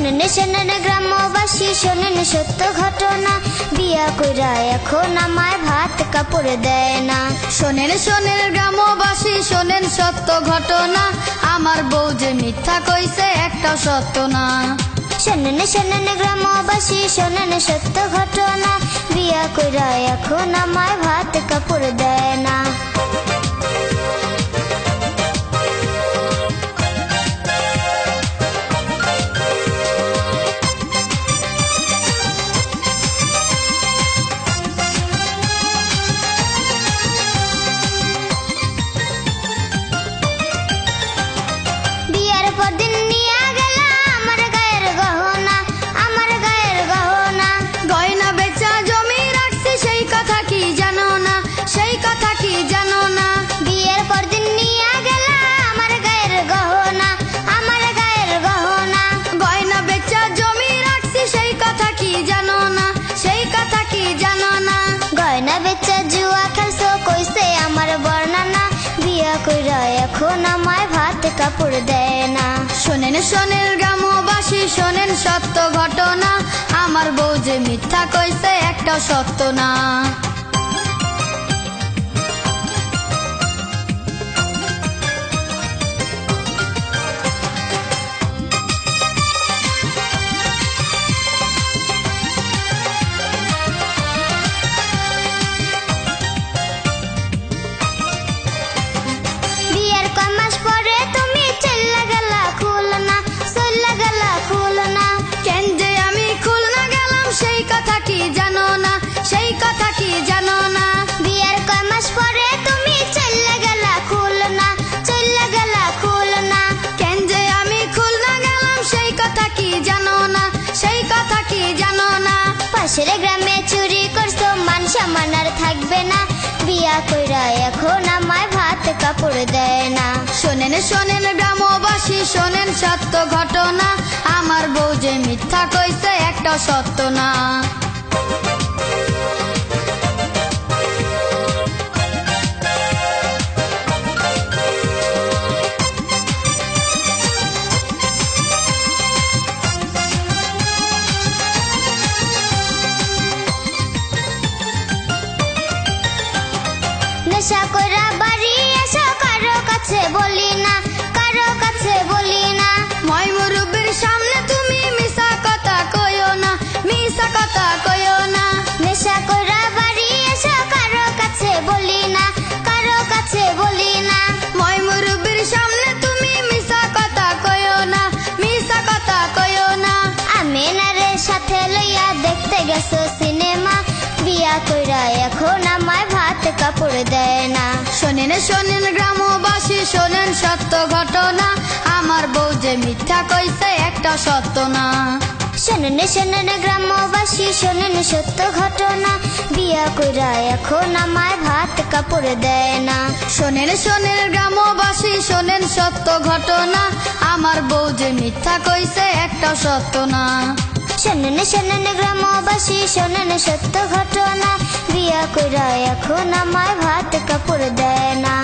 শোনেন শোনেন গ্রামবাসী শোনেন সত্য ঘটনা, বিয়া কইরা এখন আমায় ভাত কাপড় দেয় না। শোনেন শোনেন গ্রামবাসী শোনেন সত্য ঘটনা, আমার বউ যে মিথ্যা কইছে একটা সত্য না। শোনেন শোনেন গ্রামবাসী শোনেন সত্য ঘটনা, বিয়া কইরা এখন আমায় ভাত কাপড় দেয় না। এখন আমায় ভাত কাপড় দেয় না। শোনেন শোনেন গ্রামবাসী শোনেন সত্য ঘটনা, আমার বউ যে মিথ্যা কইছে একটা সত্য না। পাশের গ্রামে চুরি করছো মান সম্মান আর থাকবে না, বিয়া কইরা এখন আমায় ভাত কাপড় দেয় না। শোনেন শোনেন গ্রামবাসী শোনেন সত্য ঘটনা, আমার বউ যে মিথ্যা কইছে একটা সত্য না। নেশা কইরা বাড়ি এসো কারো কাছে বলি না, কারো কাছে বলি না। মই মুরব্বির সামনে তুমি মিছা কথা কইও না, মিছা কথা কইও না। নেশা কইরা বাড়ি এসো কারো কাছে বলি না, কারো কাছে বলি না। মই মুরব্বির সামনে তুমি মিছা কথা কইও না, মিছা কথা কইও না। আমিনারে সাথে লইয়া দেখতে গেছো সিনেমা, বিয়া কইরা এখন আমায় ভাত কাপড় দেয় না। শোনেন শোনেন গ্রামবাসী শোনেন সত্য ঘটনা, আমার বউ যে মিথ্যা কইছে একটা সত্য না। শোনেন শোনেন গ্রামবাসী শোনেন সত্য ঘটনা, বিয়া কইরা এখন আমায় ভাত কাপড় দেয় না। শোনেন শোনেন গ্রামবাসী শোনেন সত্য ঘটনা, আমার বউ যে মিথ্যা কইছে একটা সত্য না। শোনেন শোনেন গ্রামবাসী শোনেন সত্য ঘটনা, বিয়া কইরা এখন আমায় ভাত কাপড় দেয় না।